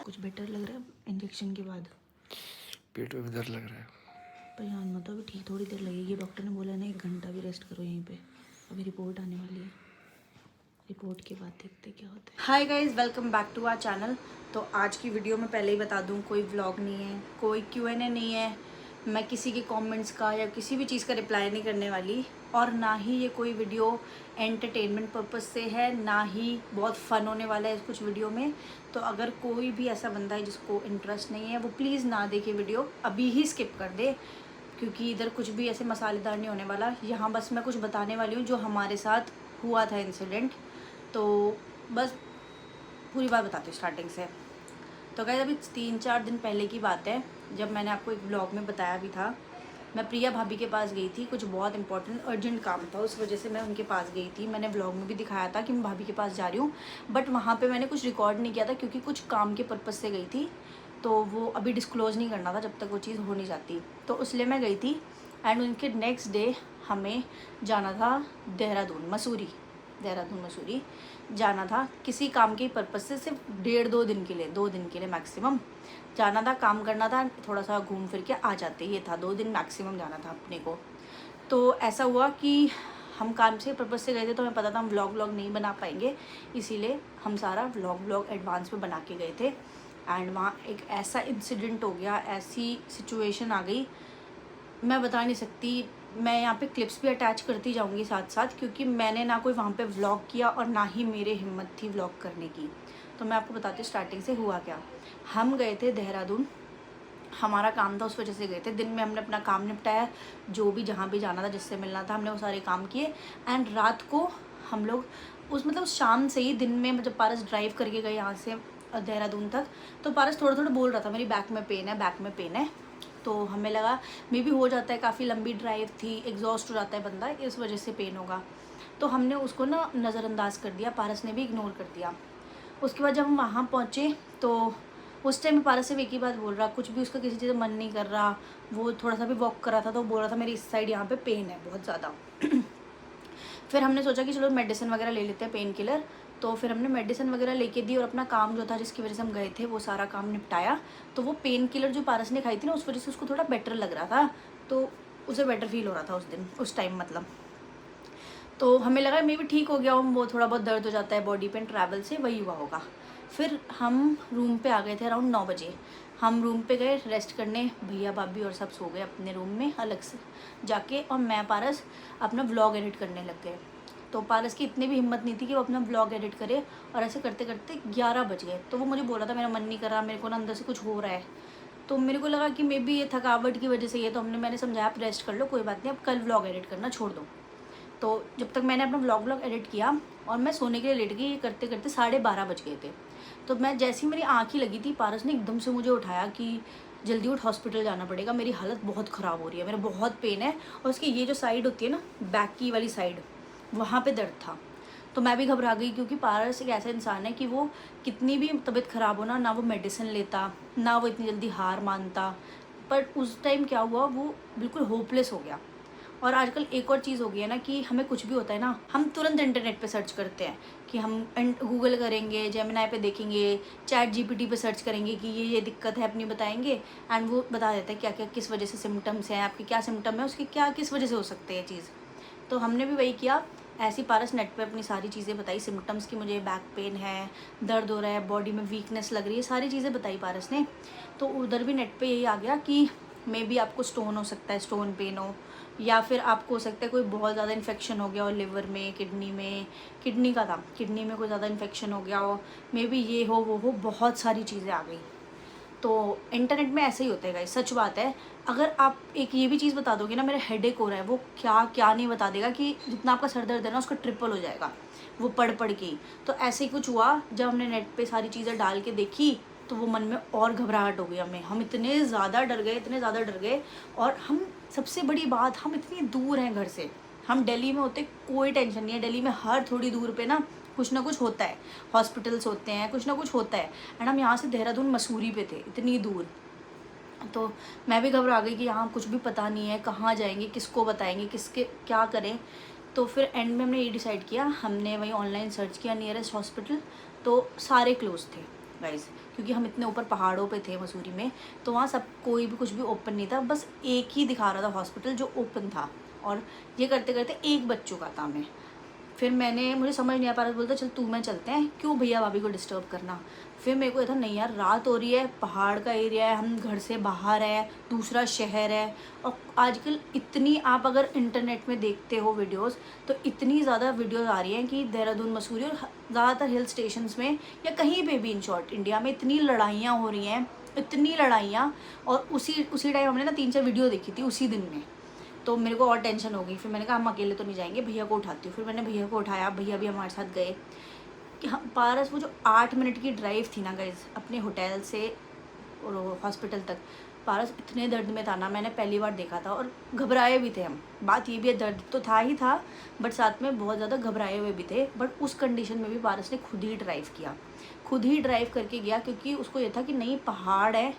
कुछ बेटर लग रहा है इंजेक्शन के बाद? पेट में दर्द लग रहा है। परेशान मत हो, अभी ठीक थोड़ी देर लगेगी। डॉक्टर ने बोला ना 1 घंटा भी रेस्ट करो यहीं पे। अभी रिपोर्ट आने वाली है, रिपोर्ट के बाद देखते क्या होता है। Hi guys, welcome back to our channel. तो आज की वीडियो में पहले ही बता दूं, कोई व्लॉग नहीं है, कोई Q&A नहीं है। मैं किसी के कमेंट्स का या किसी भी चीज़ का रिप्लाई नहीं करने वाली, और ना ही ये कोई वीडियो एंटरटेनमेंट पर्पस से है, ना ही बहुत फ़न होने वाला है कुछ वीडियो में। तो अगर कोई भी ऐसा बंदा है जिसको इंटरेस्ट नहीं है, वो प्लीज़ ना देखे वीडियो, अभी ही स्किप कर दे, क्योंकि इधर कुछ भी ऐसे मसालेदार नहीं होने वाला। यहाँ बस मैं कुछ बताने वाली हूँ जो हमारे साथ हुआ था इंसिडेंट। तो बस पूरी बात बताती हूँ स्टार्टिंग से। तो गाइस, अभी 3-4 दिन पहले की बात है, जब मैंने आपको एक ब्लॉग में बताया भी था। मैं प्रिया भाभी के पास गई थी, कुछ बहुत इंपॉर्टेंट अर्जेंट काम था, उस वजह से मैं उनके पास गई थी। मैंने ब्लॉग में भी दिखाया था कि मैं भाभी के पास जा रही हूँ, बट वहाँ पे मैंने कुछ रिकॉर्ड नहीं किया था क्योंकि कुछ काम के पर्पज़ से गई थी। तो वो अभी डिस्क्लोज़ नहीं करना था जब तक वो चीज़ हो नहीं जाती, तो इसलिए मैं गई थी। एंड उनके नेक्स्ट डे हमें जाना था देहरादून मसूरी जाना था, किसी काम के पर्पज़ से। सिर्फ 1.5-2 दिन के लिए, 2 दिन के लिए मैक्सिमम जाना था, काम करना था, थोड़ा सा घूम फिर के आ जाते, ये था। 2 दिन मैक्सिमम जाना था अपने को। तो ऐसा हुआ कि हम काम से पर्पज़ से गए थे, तो हमें पता था हम व्लॉग नहीं बना पाएंगे, इसीलिए हम सारा व्लॉग एडवांस में बना के गए थे। एंड वहाँ एक ऐसा इंसिडेंट हो गया, ऐसी सिचुएशन आ गई, मैं बता नहीं सकती। मैं यहाँ पे क्लिप्स भी अटैच करती जाऊँगी साथ साथ, क्योंकि मैंने ना कोई वहाँ पे व्लॉग किया और ना ही मेरे हिम्मत थी व्लॉग करने की। तो मैं आपको बताती हूँ स्टार्टिंग से हुआ क्या। हम गए थे देहरादून, हमारा काम था, उस वजह से गए थे। दिन में हमने अपना काम निपटाया, जो भी जहाँ भी जाना था, जिससे मिलना था, हमने वो सारे काम किए। एंड रात को हम लोग मतलब शाम से ही, दिन में जब पारस ड्राइव करके गए यहाँ से देहरादून तक, तो पारस थोड़ा थोड़ा बोल रहा था मेरी बैक में पेन है। तो हमें लगा मे भी हो जाता है, काफ़ी लंबी ड्राइव थी, एग्जॉस्ट हो जाता है बंदा, इस वजह से पेन होगा। तो हमने उसको ना नज़रअंदाज कर दिया, पारस ने भी इग्नोर कर दिया। उसके बाद जब हम वहाँ पहुँचे, तो उस टाइम पारस से एक ही बात बोल रहा, कुछ भी उसका किसी चीज़ मन नहीं कर रहा। वो थोड़ा सा भी वॉक कर रहा था तो बोल रहा था मेरी इस साइड यहाँ पे पेन है बहुत ज़्यादा। फिर हमने सोचा कि चलो मेडिसिन वगैरह ले लेते हैं, पेन किलर। तो फिर हमने मेडिसिन वगैरह लेके दी और अपना काम जो था, जिसकी वजह से हम गए थे, वो सारा काम निपटाया। तो वो पेन किलर जो पारस ने खाई थी ना, उस वजह से उसको थोड़ा बेटर लग रहा था, तो उसे बेटर फील हो रहा था उस दिन, उस टाइम मतलब। तो हमें लगा मे भी ठीक हो गया, वो थोड़ा बहुत दर्द हो जाता है बॉडी पेन, ट्रैवल से वही हुआ होगा। फिर हम रूम पे आ गए थे अराउंड 9 बजे। हम रूम पे गए रेस्ट करने, भैया भाभी और सब सो गए अपने रूम में अलग से जाके, और मैं पारस अपना व्लॉग एडिट करने लग गए। तो पारस की इतनी भी हिम्मत नहीं थी कि वो अपना व्लॉग एडिट करे, और ऐसे करते करते 11 बज गए। तो वो मुझे बोला था मेरा मन नहीं कर रहा, मेरे को ना अंदर से कुछ हो रहा है। तो मेरे को लगा कि मे बी ये थकावट की वजह से ये, तो मैंने समझाया आप रेस्ट कर लो, कोई बात नहीं, अब कल व्लॉग एडिट करना छोड़ दो। तो जब तक मैंने अपना व्लॉग एडिट किया और मैं सोने के लिए लेट गई, ये करते करते 12:30 बज गए थे। तो मैं जैसे ही मेरी आँख ही लगी थी, पारस ने एकदम से मुझे उठाया कि जल्दी उठ, हॉस्पिटल जाना पड़ेगा, मेरी हालत बहुत ख़राब हो रही है, मेरा बहुत पेन है, और उसकी ये जो साइड होती है ना, बैक की वाली साइड, वहाँ पे दर्द था। तो मैं भी घबरा गई, क्योंकि पारस एक ऐसा इंसान है कि वो कितनी भी तबीयत ख़राब हो ना वो मेडिसिन लेता, ना वो इतनी जल्दी हार मानता। पर उस टाइम क्या हुआ, वो बिल्कुल होपलेस हो गया। और आजकल एक और चीज़ हो गई है ना, कि हमें कुछ भी होता है ना, हम तुरंत इंटरनेट पे सर्च करते हैं, कि हम गूगल करेंगे, जेमिनाई पे देखेंगे, चैट जीपीटी पे सर्च करेंगे कि ये दिक्कत है अपनी, बताएंगे, एंड वो बता देते हैं क्या क्या किस वजह से सिम्टम्स हैं, आपके क्या सिम्टम है, उसके क्या किस वजह से हो सकते हैं चीज़। तो हमने भी वही किया, ऐसी पारस नेट पे अपनी सारी चीज़ें बताई सिम्टम्स की, मुझे बैक पेन है, दर्द हो रहा है, बॉडी में वीकनेस लग रही है, सारी चीज़ें बताई पारस ने। तो उधर भी नेट पे यही आ गया कि मे बी आपको स्टोन हो सकता है, स्टोन पेन हो, या फिर आपको हो सकता है कोई बहुत ज़्यादा इन्फेक्शन हो गया हो लिवर में, किडनी का था, किडनी में कोई ज़्यादा इन्फेक्शन हो गया हो, मे बी ये हो वो हो, बहुत सारी चीज़ें आ गई। तो इंटरनेट में ऐसे ही होता है गाइस, सच बात है। अगर आप एक ये भी चीज़ बता दोगे ना मेरा हेडेक हो रहा है, वो क्या क्या नहीं बता देगा कि जितना आपका सर दर्द है ना उसका ट्रिपल हो जाएगा वो पढ़ के ही। तो ऐसे ही कुछ हुआ, जब हमने नेट पे सारी चीज़ें डाल के देखी, तो वो मन में और घबराहट हो गई हमें, हम इतने ज़्यादा डर गए। और हम, सबसे बड़ी बात, हम इतनी दूर हैं घर से। हम दिल्ली में होते कोई टेंशन नहीं है, दिल्ली में हर थोड़ी दूर पे ना कुछ ना कुछ होता है, हॉस्पिटल्स होते हैं, कुछ ना कुछ होता है। एंड हम यहाँ से देहरादून मसूरी पे थे, इतनी दूर। तो मैं भी घबरा गई कि यहाँ कुछ भी पता नहीं है, कहाँ जाएंगे, किसको बताएंगे, किसके क्या करें। तो फिर एंड में हमने ये डिसाइड किया, हमने वही ऑनलाइन सर्च किया नियरेस्ट हॉस्पिटल, तो सारे क्लोज थे। गाइस, क्योंकि हम इतने ऊपर पहाड़ों पे थे मसूरी में, तो वहाँ सब कोई भी कुछ भी ओपन नहीं था, बस एक ही दिखा रहा था हॉस्पिटल जो ओपन था। और ये करते करते एक बज चुका था हमें। फिर मुझे समझ नहीं आ पा रहा, बोलता चल तू मैं चलते हैं, क्यों भैया भाभी को डिस्टर्ब करना। फिर मेरे को ये था नहीं यार, रात हो रही है, पहाड़ का एरिया है, हम घर से बाहर है, दूसरा शहर है। और आजकल इतनी, आप अगर इंटरनेट में देखते हो वीडियोस, तो इतनी ज़्यादा वीडियोस आ रही हैं कि देहरादून, मसूरी और ज़्यादातर हिल स्टेशंस में या कहीं पे भी इन शॉर्ट इंडिया में इतनी लड़ाइयाँ हो रही हैं, इतनी लड़ाइयाँ। और उसी टाइम हमने ना 3-4 वीडियो देखी थी उसी दिन में, तो मेरे को और टेंशन हो गई। फिर मैंने कहा हम अकेले तो नहीं जाएंगे, भैया को उठाती हूँ। फिर मैंने भैया को उठाया, भैया भी हमारे साथ गए कि हाँ पारस, वो जो 8 मिनट की ड्राइव थी ना गाइज अपने होटल से हॉस्पिटल तक, पारस इतने दर्द में था ना, मैंने पहली बार देखा था। और घबराए भी थे हम, बात ये भी है, दर्द तो था ही था, बट साथ में बहुत ज़्यादा घबराए हुए भी थे। बट उस कंडीशन में भी पारस ने खुद ही ड्राइव किया, खुद ही ड्राइव करके गया, क्योंकि उसको ये था कि नहीं पहाड़ है,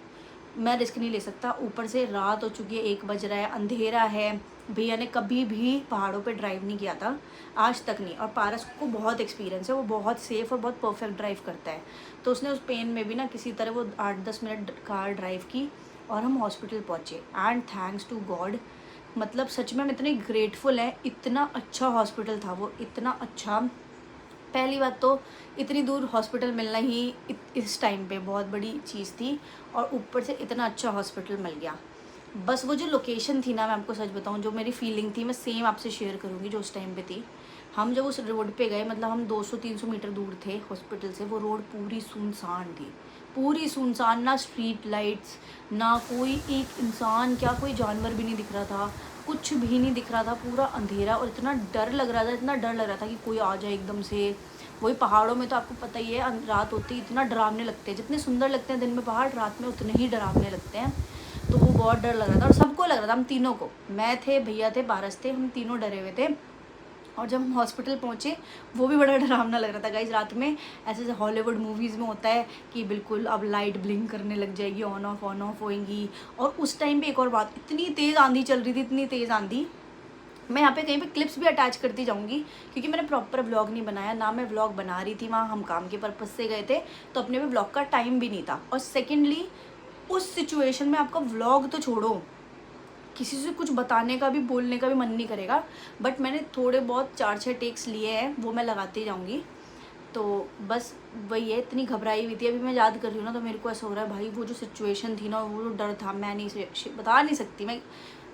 मैं रिस्क नहीं ले सकता, ऊपर से रात हो चुकी है, 1 बज रहा है, अंधेरा है। भैया ने कभी भी पहाड़ों पे ड्राइव नहीं किया था, आज तक नहीं। और पारस को बहुत एक्सपीरियंस है, वो बहुत सेफ़ और बहुत परफेक्ट ड्राइव करता है। तो उसने उस पेन में भी ना किसी तरह वो 8-10 मिनट कार ड्राइव की और हम हॉस्पिटल पहुँचे। एंड थैंक्स टू गॉड, मतलब सच में हम इतने ग्रेटफुल हैं, इतना अच्छा हॉस्पिटल था वो, इतना अच्छा। पहली बात तो इतनी दूर हॉस्पिटल मिलना ही इस टाइम पे बहुत बड़ी चीज़ थी, और ऊपर से इतना अच्छा हॉस्पिटल मिल गया। बस वो जो लोकेशन थी ना, मैं आपको सच बताऊं, जो मेरी फीलिंग थी मैं सेम आपसे शेयर करूंगी जो उस टाइम पे थी। हम जब उस रोड पे गए, मतलब हम 200-300 मीटर दूर थे हॉस्पिटल से, वो रोड पूरी सुनसान थी, पूरी सुनसान, ना स्ट्रीट लाइट्स, ना कोई एक इंसान, क्या कोई जानवर भी नहीं दिख रहा था, कुछ भी नहीं दिख रहा था, पूरा अंधेरा। और इतना डर लग रहा था, इतना डर लग रहा था कि कोई आ जाए एकदम से। वही पहाड़ों में तो आपको पता ही है, रात होती ही इतना डरावने लगते हैं, जितने सुंदर लगते हैं दिन में पहाड़, रात में उतने ही डरावने लगते हैं। तो वो बहुत डर लग रहा था, और सबको लग रहा था, हम तीनों को, मैं थे, भैया थे, पारस थे, हम तीनों डरे हुए थे। और जब हम हॉस्पिटल पहुँचे, वो भी बड़ा डरावना लग रहा था गाइज। रात में ऐसे जैसे हॉलीवुड मूवीज़ में होता है कि बिल्कुल अब लाइट ब्लिंक करने लग जाएगी, ऑन ऑफ होएंगी। और उस टाइम पे एक और बात, इतनी तेज़ आंधी चल रही थी, इतनी तेज़ आंधी, मैं यहाँ पे कहीं पे क्लिप्स भी अटैच करती जाऊँगी, क्योंकि मैंने प्रॉपर व्लॉग नहीं बनाया ना, मैं व्लॉग बना रही थी वहाँ, हम काम के पर्पज़ से गए थे, तो अपने पे व्लॉग का टाइम भी नहीं था। और सेकेंडली उस सिचुएशन में आपका व्लॉग तो छोड़ो, किसी से कुछ बताने का भी, बोलने का भी मन नहीं करेगा। बट मैंने थोड़े बहुत 4-6 टेक्स लिए हैं, वो मैं लगाती जाऊँगी। तो बस वही है, इतनी घबराई हुई थी, अभी मैं याद कर रही हूँ ना तो मेरे को ऐसा हो रहा है भाई, वो जो सिचुएशन थी ना, वो जो डर था, मैं नहीं बता नहीं सकती, मैं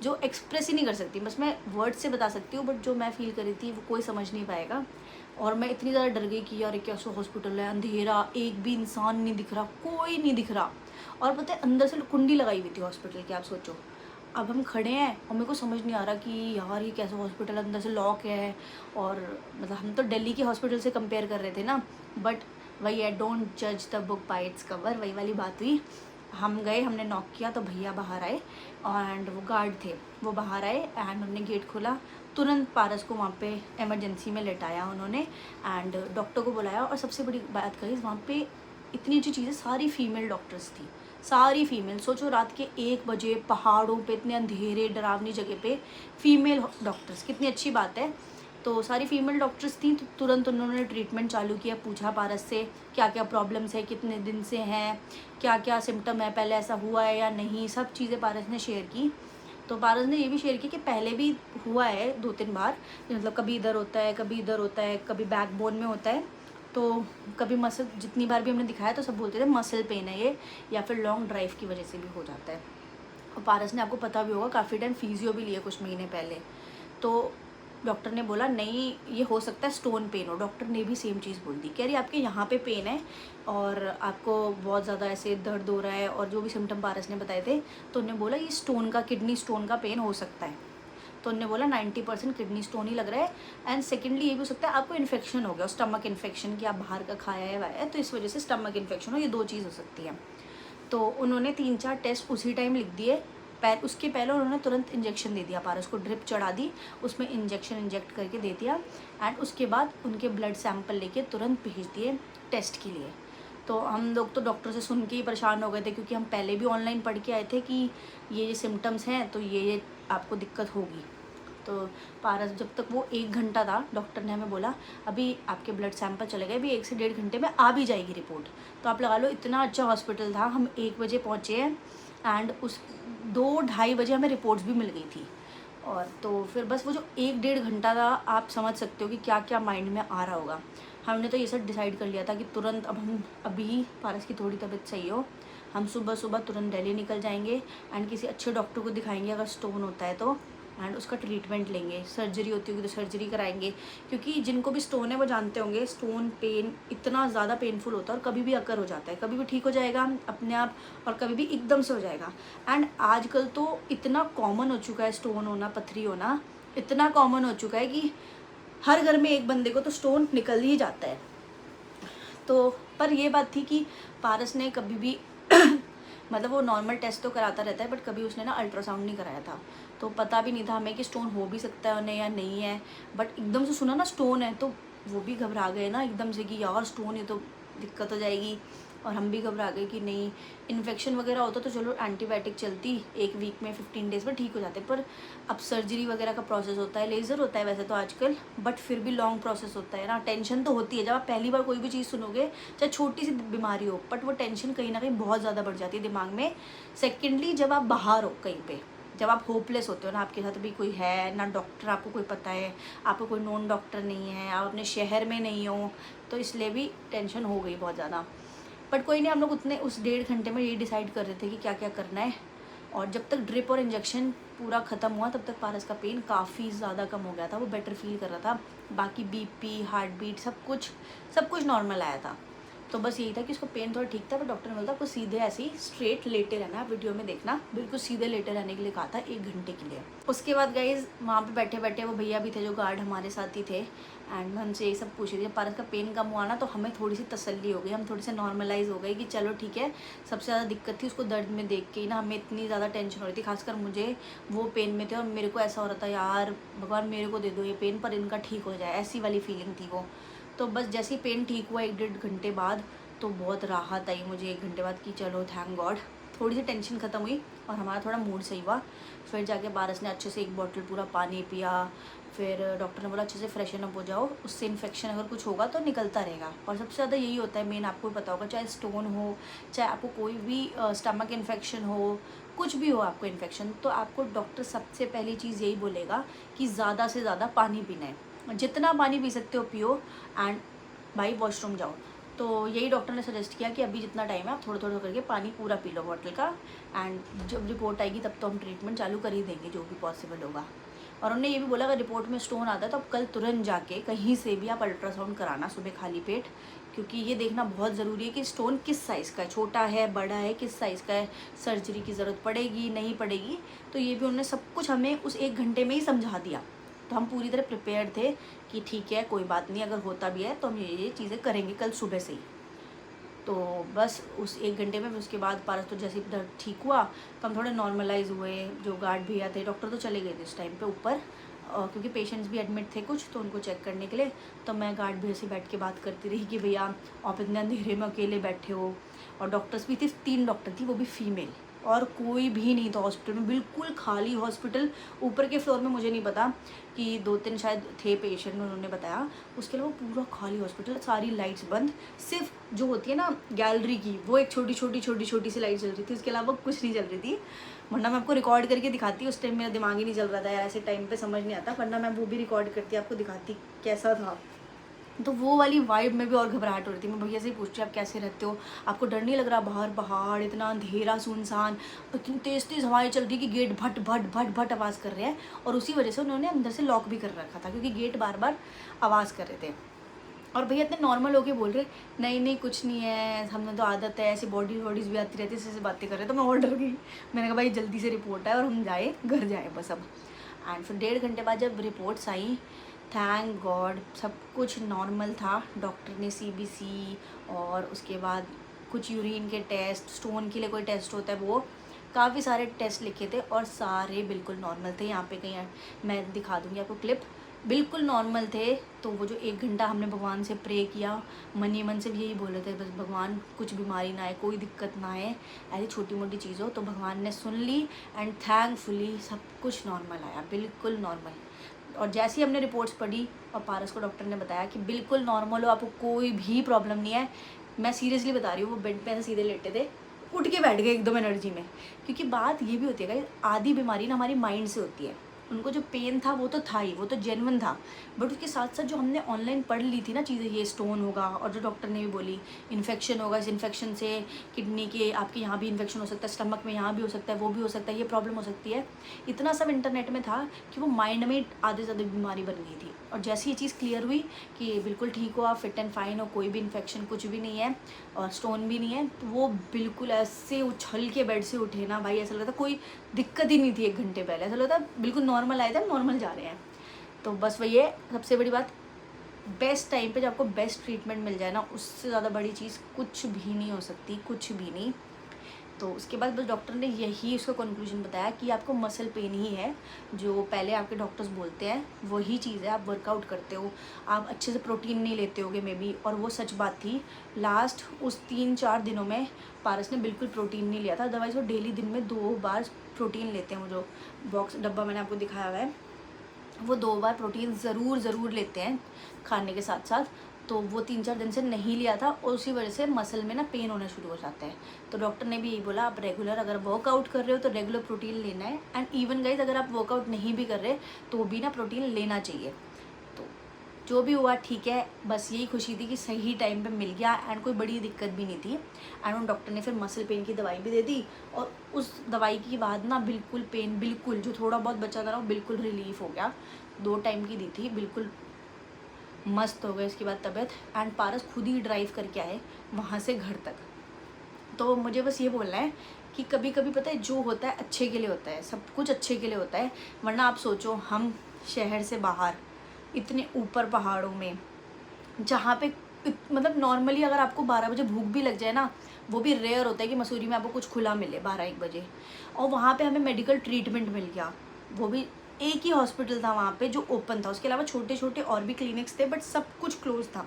जो एक्सप्रेस ही नहीं कर सकती, बस मैं वर्ड से बता सकती हूँ, बट जो मैं फील कर रही थी वो कोई समझ नहीं पाएगा। और मैं इतनी ज़्यादा डर गई कि यार कैसा हॉस्पिटल है, अंधेरा, एक भी इंसान नहीं दिख रहा, कोई नहीं दिख रहा। और पता है अंदर से कुंडी लगाई हुई थी हॉस्पिटल की, आप सोचो। अब हम खड़े हैं और मेरे को समझ नहीं आ रहा कि यार ये कैसा हॉस्पिटल, अंदर से लॉक है। और मतलब हम तो दिल्ली के हॉस्पिटल से कंपेयर कर रहे थे ना, बट वही है, डोंट जज the book by its cover, वही वाली बात हुई। हम गए, हमने नॉक किया तो भैया बाहर आए, एंड वो गार्ड थे, वो बाहर आए एंड उन्होंने गेट खोला। तुरंत पारस को वहाँ पे इमरजेंसी में लेटाया उन्होंने, एंड डॉक्टर को बुलाया। और सबसे बड़ी बात कही, वहाँ पे इतनी अच्छी चीज़ें, सारी फीमेल डॉक्टर्स थी, सारी फीमेल। सोचो रात के 1 बजे पहाड़ों पे, इतने अंधेरे डरावनी जगह पे फीमेल डॉक्टर्स, कितनी अच्छी बात है। तो सारी फीमेल डॉक्टर्स थी, तो तुरंत उन्होंने ट्रीटमेंट चालू किया। पूछा पारस से क्या क्या प्रॉब्लम्स है, कितने दिन से हैं, क्या क्या सिम्टम है, पहले ऐसा हुआ है या नहीं, सब चीज़ें पारस ने शेयर की। तो पारस ने ये भी शेयर किया कि पहले भी हुआ है 2-3 बार, मतलब कभी इधर होता है, कभी इधर होता है, कभी बैकबोन में होता है, तो कभी मसल, जितनी बार भी हमने दिखाया तो सब बोलते थे मसल पेन है ये, या फिर लॉन्ग ड्राइव की वजह से भी हो जाता है। और पारस ने, आपको पता भी होगा, काफ़ी टाइम फिजियो भी लिए कुछ महीने पहले। तो डॉक्टर ने बोला नहीं ये हो सकता है स्टोन पेन हो। डॉक्टर ने भी सेम चीज़ बोल दी, कह रही आपके यहाँ पे पेन है और आपको बहुत ज़्यादा ऐसे दर्द हो रहा है, और जो भी सिम्टम पारस ने बताए थे, तो उन्होंने बोला ये स्टोन का, किडनी स्टोन का पेन हो सकता है। तो उन्होंने बोला 90% किडनी स्टोन ही लग रहा है, एंड सेकेंडली ये भी हो सकता है आपको इन्फेक्शन हो गया, स्टमक इन्फेक्शन, कि आप बाहर का खाया है वाया है तो इस वजह से स्टमक इन्फेक्शन हो, ये 2 चीज़ हो सकती है। तो उन्होंने 3-4 टेस्ट उसी टाइम लिख दिए। उसके पहले उन्होंने तुरंत इंजेक्शन दे दिया, पारस को ड्रिप चढ़ा दी, उसमें इंजेक्ट करके दे दिया, एंड उसके बाद उनके ब्लड सैंपल लेके तुरंत भेज दिए टेस्ट के लिए। तो हम लोग तो डॉक्टर से सुन के ही परेशान हो गए थे, क्योंकि हम पहले भी ऑनलाइन पढ़ के आए थे कि ये सिम्टम्स हैं तो ये आपको दिक्कत होगी। तो पारस जब तक वो 1 घंटा था, डॉक्टर ने हमें बोला अभी आपके ब्लड सैंपल चले गए, अभी 1 से 1.5 घंटे में आ भी जाएगी रिपोर्ट। तो आप लगा लो इतना अच्छा हॉस्पिटल था। हम 1 बजे पहुँचे हैं एंड उस 2-2:30 बजे हमें रिपोर्ट्स भी मिल गई थी। और तो फिर बस वो जो 1-1.5 घंटा था, आप समझ सकते हो कि क्या क्या माइंड में आ रहा होगा। हमने तो ये सब डिसाइड कर लिया था कि तुरंत अब हम अभी पारस की थोड़ी तबीयत सही हो, हम सुबह सुबह तुरंत दिल्ली निकल जाएंगे एंड किसी अच्छे डॉक्टर को दिखाएंगे अगर स्टोन होता है तो, एंड उसका ट्रीटमेंट लेंगे। सर्जरी होती होगी तो सर्जरी कराएंगे, क्योंकि जिनको भी स्टोन है वो जानते होंगे स्टोन पेन इतना ज़्यादा पेनफुल होता है और कभी भी अकर हो जाता है, कभी भी ठीक हो जाएगा अपने आप और कभी भी एकदम से हो जाएगा। एंड आजकल तो इतना कॉमन हो चुका है स्टोन होना, पथरी होना इतना कॉमन हो चुका है कि हर घर में एक बंदे को तो स्टोन निकल ही जाता है। तो पर ये बात थी कि पारस ने कभी भी मतलब वो नॉर्मल टेस्ट तो कराता रहता है, बट कभी उसने ना अल्ट्रासाउंड नहीं कराया था, तो पता भी नहीं था हमें कि स्टोन हो भी सकता है उन्हें या नहीं है। बट एकदम से सुना ना स्टोन है तो वो भी घबरा गए ना एकदम से कि यार स्टोन है तो दिक्कत हो जाएगी, और हम भी घबरा गए कि नहीं इन्फेक्शन वगैरह होता तो चलो एंटीबायोटिक चलती 1 वीक में 15 डेज़ में ठीक हो जाते, पर अब सर्जरी वगैरह का प्रोसेस होता है, लेज़र होता है वैसे तो आजकल, बट फिर भी लॉन्ग प्रोसेस होता है ना। टेंशन तो होती है जब आप पहली बार कोई भी चीज़ सुनोगे, चाहे छोटी सी बीमारी हो, बट वो टेंशन कहीं ना कहीं बहुत ज़्यादा बढ़ जाती है दिमाग में। सेकेंडली जब आप बाहर हो कहीं पर, जब आप होपलेस होते हो ना, आपके साथ भी कोई है ना डॉक्टर, आपको कोई पता है, आपको कोई नॉन डॉक्टर नहीं है, आप अपने शहर में नहीं हो, तो इसलिए भी टेंशन हो गई बहुत ज़्यादा। बट कोई नहीं, हम लोग उतने उस 1.5 घंटे में ये डिसाइड कर रहे थे कि क्या क्या करना है। और जब तक ड्रिप और इंजेक्शन पूरा ख़त्म हुआ तब तक पारस का पेन काफ़ी ज़्यादा कम हो गया था, वो बेटर फील कर रहा था। बाकी बीपी, हार्ट बीट सब कुछ नॉर्मल आया था। तो बस यही था कि उसका पेन थोड़ा ठीक था, पर डॉक्टर ने बोला आपको सीधे ऐसे ही स्ट्रेट लेटे रहना, आप वीडियो में देखना बिल्कुल सीधे लेटे रहने के लिए कहा था 1 घंटे के लिए। उसके बाद गाइज वहाँ पे बैठे बैठे वो भैया भी थे जो गार्ड हमारे साथ ही थे, एंड मैं हमसे यही सब पूछ रही थी। पारस का पेन कम हुआ ना तो हमें थोड़ी सी तसल्ली हो गई, हम थोड़े से नॉर्मलाइज हो गए कि चलो ठीक है। सबसे ज़्यादा दिक्कत थी उसको दर्द में देख के ही ना, हमें इतनी ज़्यादा टेंशन हो रही थी, खासकर मुझे वो पेन में थे और मेरे को ऐसा हो रहा था यार भगवान मेरे को दे दो ये पेन पर इनका ठीक हो जाए, ऐसी वाली फीलिंग थी वो। तो बस जैसे ही पेन ठीक हुआ 1-1.5 घंटे बाद, तो बहुत राहत आई मुझे 1 घंटे बाद कि चलो थैंक गॉड थोड़ी सी टेंशन ख़त्म हुई और हमारा थोड़ा मूड सही हुआ। फिर जाके पारस ने अच्छे से 1 बॉटल पूरा पानी पिया, फिर डॉक्टर ने बोला अच्छे से फ्रेशन अप हो जाओ, उससे इन्फेक्शन अगर कुछ होगा तो निकलता रहेगा। और सबसे ज़्यादा यही होता है मेन, आपको पता होगा, चाहे स्टोन हो, चाहे आपको कोई भी स्टमक इन्फेक्शन हो, कुछ भी हो आपको इन्फेक्शन, तो आपको डॉक्टर सबसे पहली चीज़ यही बोलेगा कि ज़्यादा से ज़्यादा पानी पीना है, जितना पानी पी सकते हो पियो, एंड भाई वॉशरूम जाओ। तो यही डॉक्टर ने सजेस्ट किया कि अभी जितना टाइम है आप थोड़ा थोड़ा करके पानी पूरा पी लो बॉटल का, एंड जब रिपोर्ट आएगी तब तो हम ट्रीटमेंट चालू कर ही देंगे जो भी पॉसिबल होगा। और उन्होंने ये भी बोला अगर रिपोर्ट में स्टोन आता है तो आप कल तुरंत जाके कहीं से भी आप अल्ट्रासाउंड कराना सुबह खाली पेट, क्योंकि ये देखना बहुत ज़रूरी है कि स्टोन किस साइज़ का है, छोटा है बड़ा है, किस साइज़ का है, सर्जरी की ज़रूरत पड़ेगी नहीं पड़ेगी। तो ये भी उन्होंने सब कुछ हमें उस 1 घंटे में ही समझा दिया, तो हम पूरी तरह प्रिपेयर्ड थे कि ठीक है कोई बात नहीं, अगर होता भी है तो हम ये चीज़ें करेंगे कल सुबह से ही। तो बस उस 1 घंटे में, उसके बाद पारस तो जैसे दर्द ठीक हुआ तो हम थोड़े नॉर्मलाइज हुए। जो गार्ड भैया थे, डॉक्टर तो चले गए थे इस टाइम पे ऊपर, क्योंकि पेशेंट्स भी एडमिट थे कुछ, तो उनको चेक करने के लिए। तो मैं गार्ड भैया से बैठ के बात करती रही कि भैया आप इतने अंधेरे में अकेले बैठे हो, और डॉक्टर्स भी थे, 3 डॉक्टर थी वो भी फीमेल, और कोई भी नहीं था हॉस्पिटल में, बिल्कुल खाली हॉस्पिटल। ऊपर के फ्लोर में मुझे नहीं पता कि 2-3 शायद थे पेशेंट, उन्होंने बताया, उसके अलावा पूरा खाली हॉस्पिटल, सारी लाइट्स बंद, सिर्फ जो होती है ना गैलरी की वो एक छोटी छोटी सी लाइट चल रही थी, उसके अलावा कुछ नहीं चल रही थी। वरना मैं आपको रिकॉर्ड करके दिखाती, उस टाइम मेरा दिमाग ही नहीं चल रहा था यार, ऐसे टाइम पे समझ नहीं आता, वरना मैं वो भी रिकॉर्ड करती आपको दिखाती कैसा था। तो वो वाली वाइब में भी और घबराहट हो रही थी। मैं भैया से ही पूछती आप कैसे रहते हो, आपको डर नहीं लग रहा, बाहर पहाड़, इतना अंधेरा सुनसान, इतनी तेज़ हवाएं चल रही कि गेट भट भट भट भट आवाज़ कर रहे हैं, और उसी वजह से उन्होंने अंदर से लॉक भी कर रखा था क्योंकि गेट बार बार आवाज़ कर रहे थे। और भैया इतने नॉर्मल होके बोल रहे नहीं कुछ नहीं है, हमने तो आदत है, ऐसी बॉडीज़ भी आती रहती है, ऐसे बातें कर रहे। तो मैं और डर गई, मैंने कहा भाई जल्दी से रिपोर्ट आए और हम जाए घर जाए बस अब। एंड फिर 1.5 घंटे बाद जब रिपोर्ट्स आई, थैंक गॉड सब कुछ नॉर्मल था। डॉक्टर ने CBC और उसके बाद कुछ यूरिन के टेस्ट, स्टोन के लिए कोई टेस्ट होता है वो, काफ़ी सारे टेस्ट लिखे थे और सारे बिल्कुल नॉर्मल थे। यहाँ पे कहीं मैं दिखा दूँगी आपको क्लिप, बिल्कुल नॉर्मल थे। तो वो जो 1 घंटा हमने भगवान से प्रे किया, मन ही मन से भी यही बोले थे बस भगवान कुछ बीमारी ना आए, कोई दिक्कत ना आए, ऐसी छोटी मोटी चीज़ हो। तो भगवान ने सुन ली एंड थैंकफुली सब कुछ नॉर्मल आया, बिल्कुल नॉर्मल। और जैसे ही हमने रिपोर्ट्स पढ़ी और पारस को डॉक्टर ने बताया कि बिल्कुल नॉर्मल हो, आपको कोई भी प्रॉब्लम नहीं है। मैं सीरियसली बता रही हूँ, वो बेड पे ऐसे सीधे लेटे थे, उठ के बैठ गए एकदम एनर्जी में। क्योंकि बात ये भी होती है गाइस, आधी बीमारी ना हमारी माइंड से होती है। उनको जो पेन था वो तो था ही, वो तो जेन्युइन था, बट उसके साथ साथ जो हमने ऑनलाइन पढ़ ली थी ना चीज़ें, ये स्टोन होगा, और जो डॉक्टर ने भी बोली इन्फेक्शन होगा, इस इन्फेक्शन से किडनी के आपके यहाँ भी इन्फेक्शन हो सकता है, स्टमक में यहाँ भी हो सकता है, वो भी हो सकता है, ये प्रॉब्लम हो सकती है। इतना सब इंटरनेट में था कि वो माइंड में आधे से ज़्यादा बीमारी बन गई थी। और जैसे ये चीज़ क्लियर हुई कि बिल्कुल ठीक हो, आप फिट एंड फाइन हो, कोई भी इन्फेक्शन कुछ भी नहीं है और स्टोन भी नहीं है, तो वो बिल्कुल ऐसे उछल के बेड से उठे ना भाई, ऐसा लगता कोई दिक्कत ही नहीं थी। 1 घंटे पहले ऐसा लगता बिल्कुल नॉर्मल आए थे, नॉर्मल जा रहे हैं। तो बस वही है सबसे बड़ी बात, बेस्ट टाइम पे जब आपको बेस्ट ट्रीटमेंट मिल जाए ना, उससे ज़्यादा बड़ी चीज़ कुछ भी नहीं हो सकती, कुछ भी नहीं। तो उसके बाद बस डॉक्टर ने यही उसका कंक्लूजन बताया कि आपको मसल पेन ही है, जो पहले आपके डॉक्टर्स बोलते हैं वही चीज़ है। आप वर्कआउट करते हो, आप अच्छे से प्रोटीन नहीं लेते होगे मे बी, और वो सच बात थी। लास्ट उस 3-4 दिनों में पारस ने बिल्कुल प्रोटीन नहीं लिया था, अदरवाइज़ वो डेली दिन में 2 बार प्रोटीन लेते हैं। वो जो बॉक्स डब्बा मैंने आपको दिखाया हुआ है, वो 2 बार प्रोटीन ज़रूर लेते हैं खाने के साथ साथ। तो वो 3-4 दिन से नहीं लिया था, और उसी वजह से मसल में ना पेन होना शुरू हो जाता है। तो डॉक्टर ने भी यही बोला, आप रेगुलर अगर वर्कआउट कर रहे हो तो रेगुलर प्रोटीन लेना है। एंड इवन गाइज, अगर आप वर्कआउट नहीं भी कर रहे तो भी ना प्रोटीन लेना चाहिए। तो जो भी हुआ ठीक है, बस यही खुशी थी कि सही टाइम पे मिल गया एंड कोई बड़ी दिक्कत भी नहीं थी। एंड उन डॉक्टर ने फिर मसल पेन की दवाई भी दे दी, और उस दवाई के बाद ना बिल्कुल पेन, बिल्कुल जो थोड़ा बहुत बचा था ना, वो बिल्कुल रिलीफ हो गया। 2 टाइम की दी थी, बिल्कुल मस्त हो गई इसके बाद तबीयत। एंड पारस खुद ही ड्राइव करके आए वहाँ से घर तक। तो मुझे बस ये बोलना है कि कभी कभी पता है, जो होता है अच्छे के लिए होता है, सब कुछ अच्छे के लिए होता है। वरना आप सोचो, हम शहर से बाहर इतने ऊपर पहाड़ों में, जहाँ पे मतलब नॉर्मली अगर आपको 12 बजे भूख भी लग जाए ना, वो भी रेयर होता है कि मसूरी में आपको कुछ खुला मिले 12-1 बजे, और वहाँ पे हमें मेडिकल ट्रीटमेंट मिल गया। वो भी एक ही हॉस्पिटल था वहाँ पे जो ओपन था, उसके अलावा छोटे छोटे और भी क्लिनिक्स थे, बट सब कुछ क्लोज था।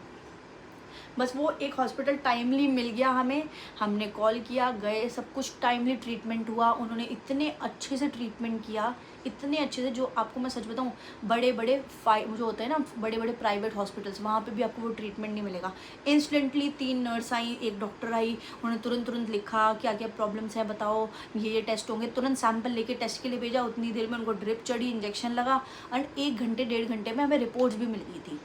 बस वो एक हॉस्पिटल टाइमली मिल गया हमें, हमने कॉल किया, गए, सब कुछ टाइमली ट्रीटमेंट हुआ। उन्होंने इतने अच्छे से ट्रीटमेंट किया, इतने अच्छे से, जो आपको मैं सच बताऊँ, बड़े बड़े जो होते हैं ना, बड़े बड़े प्राइवेट हॉस्पिटल्स, वहाँ पे भी आपको वो ट्रीटमेंट नहीं मिलेगा। इंस्टेंटली 3 नर्स आई, 1 डॉक्टर आई, उन्होंने तुरंत लिखा क्या क्या प्रॉब्लम्स है बताओ, ये टेस्ट होंगे, तुरंत सैंपल लेके टेस्ट के लिए भेजा। उतनी देर में उनको ड्रिप चढ़ी, इंजेक्शन लगा, एंड 1 घंटे 1.5 घंटे में हमें रिपोर्ट्स भी मिल गई थी।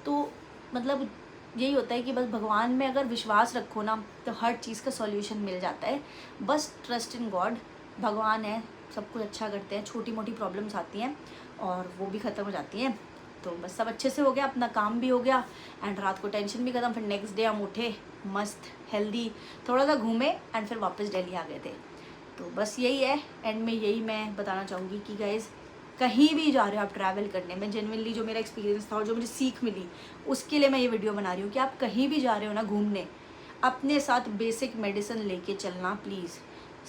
तो मतलब यही होता है कि बस भगवान में अगर विश्वास रखो ना, तो हर चीज़ का सॉल्यूशन मिल जाता है। बस ट्रस्ट इन गॉड, भगवान है, सब कुछ अच्छा करते हैं। छोटी मोटी प्रॉब्लम्स आती हैं और वो भी ख़त्म हो जाती हैं। तो बस सब अच्छे से हो गया, अपना काम भी हो गया, एंड रात को टेंशन भी ख़त्म। फिर नेक्स्ट डे हम उठे मस्त हेल्दी, थोड़ा सा घूमे, एंड फिर वापस दिल्ली आ गए थे। तो बस यही है, एंड में यही मैं बताना चाहूँगी कि गाइज़, कहीं भी जा रहे हो आप ट्रैवल करने में, जेन्युइनली जो मेरा एक्सपीरियंस था और जो मुझे सीख मिली, उसके लिए मैं ये वीडियो बना रही हूँ कि आप कहीं भी जा रहे हो ना घूमने, अपने साथ बेसिक मेडिसिन लेके चलना प्लीज़।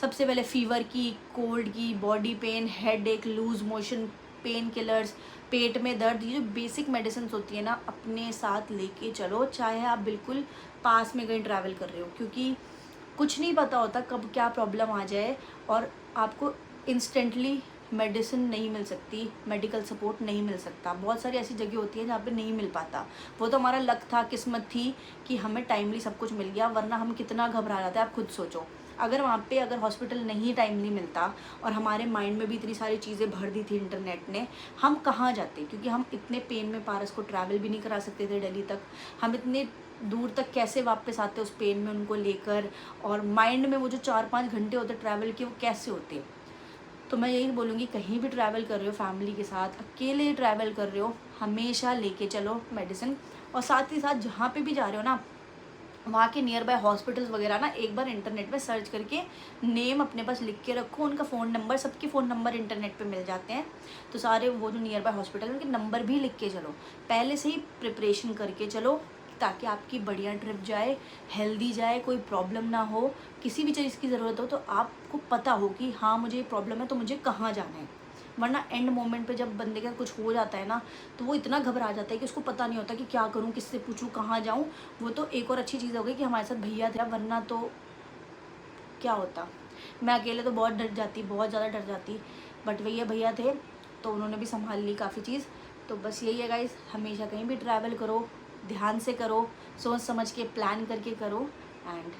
सबसे पहले फीवर की, कोल्ड की, बॉडी पेन, हेड एक, लूज मोशन, पेन किलर्स, पेट में दर्द, ये जो बेसिक मेडिसिन होती है ना, अपने साथ लेके चलो, चाहे आप बिल्कुल पास में कहीं ट्रैवल कर रहे हो, क्योंकि कुछ नहीं पता होता कब क्या प्रॉब्लम आ जाए, और आपको इंस्टेंटली मेडिसिन नहीं मिल सकती, मेडिकल सपोर्ट नहीं मिल सकता। बहुत सारी ऐसी जगह होती है जहाँ पे नहीं मिल पाता। वो तो हमारा लक था, किस्मत थी कि हमें टाइमली सब कुछ मिल गया, वरना हम कितना घबरा जाते हैं। आप खुद सोचो, अगर वहाँ पे अगर हॉस्पिटल नहीं टाइमली मिलता और हमारे माइंड में भी इतनी सारी चीज़ें भर दी थी इंटरनेट ने, हम कहाँ जाते? क्योंकि हम इतने पेन में पारस को ट्रैवल भी नहीं करा सकते थे दिल्ली तक। हम इतने दूर तक कैसे वापस आते उस पेन में उनको लेकर, और माइंड में वो जो 4-5 घंटे होते ट्रैवल के, वो कैसे होते? तो मैं यही बोलूँगी, कहीं भी ट्रैवल कर रहे हो, फैमिली के साथ, अकेले ट्रैवल कर रहे हो, हमेशा लेके चलो मेडिसिन। और साथ ही साथ जहाँ पे भी जा रहे हो ना, वहाँ के नियर बाय हॉस्पिटल्स वगैरह ना एक बार इंटरनेट में सर्च करके नेम अपने पास लिख के रखो, उनका फ़ोन नंबर, सबके फ़ोन नंबर इंटरनेट पे मिल जाते हैं। तो सारे वो जो नियर बाय हॉस्पिटल, उनके नंबर भी लिख के चलो, पहले से ही प्रिपरेशन करके चलो, ताकि आपकी बढ़िया ट्रिप जाए, हेल्दी जाए, कोई प्रॉब्लम ना हो। किसी भी चीज़ की ज़रूरत हो तो आपको पता हो कि हाँ मुझे ये प्रॉब्लम है, तो मुझे कहाँ जाना है। वरना एंड मोमेंट पे जब बंदे का कुछ हो जाता है ना, तो वो इतना घबरा जाता है कि उसको पता नहीं होता कि क्या करूँ, किससे पूछूँ, कहाँ जाऊँ। वो तो एक और अच्छी चीज़ हो गई कि हमारे साथ भैया थे, वरना तो क्या होता। मैं अकेले तो बहुत डर जाती, बहुत ज़्यादा डर जाती, बट भैया थे तो उन्होंने भी संभाल ली काफ़ी चीज़। तो बस यही है गाइस, हमेशा कहीं भी ट्रैवल करो ध्यान से करो, सोच समझ के प्लान करके करो, एंड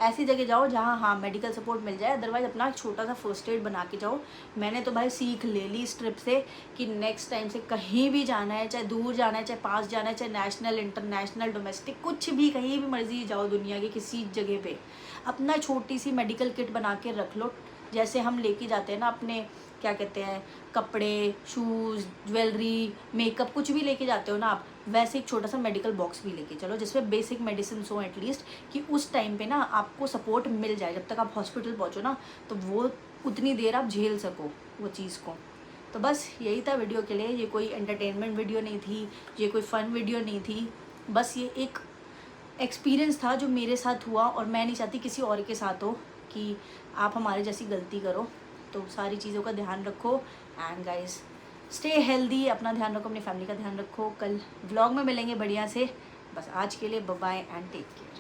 ऐसी जगह जाओ जहाँ हाँ मेडिकल सपोर्ट मिल जाए, अदरवाइज अपना छोटा सा फर्स्ट एड बना के जाओ। मैंने तो भाई सीख ले ली इस ट्रिप से कि नेक्स्ट टाइम से कहीं भी जाना है, चाहे दूर जाना है, चाहे पास जाना है, चाहे नेशनल इंटरनेशनल डोमेस्टिक कुछ भी, कहीं भी मर्जी जाओ दुनिया के किसी जगह पे, अपना छोटी सी मेडिकल किट बना के रख लो। जैसे हम लेके जाते हैं ना अपने क्या कहते हैं कपड़े, शूज़, ज्वेलरी, मेकअप कुछ भी लेके जाते हो ना आप, वैसे एक छोटा सा मेडिकल बॉक्स भी लेके चलो जिसमें बेसिक मेडिसिन हो एटलीस्ट, कि उस टाइम पे ना आपको सपोर्ट मिल जाए। जब तक आप हॉस्पिटल पहुँचो ना तो वो उतनी देर आप झेल सको वो चीज़ को। तो बस यही था वीडियो के लिए, ये कोई एंटरटेनमेंट वीडियो नहीं थी, ये कोई फ़न वीडियो नहीं थी, बस ये एक एक्सपीरियंस था जो मेरे साथ हुआ, और मैं नहीं चाहती किसी और के साथ हो कि आप हमारे जैसी गलती करो। तो सारी चीज़ों का ध्यान रखो, एंड गाइस स्टे हेल्दी, अपना ध्यान रखो, अपनी फैमिली का ध्यान रखो। कल व्लॉग में मिलेंगे बढ़िया से। बस आज के लिए bye bye and take care.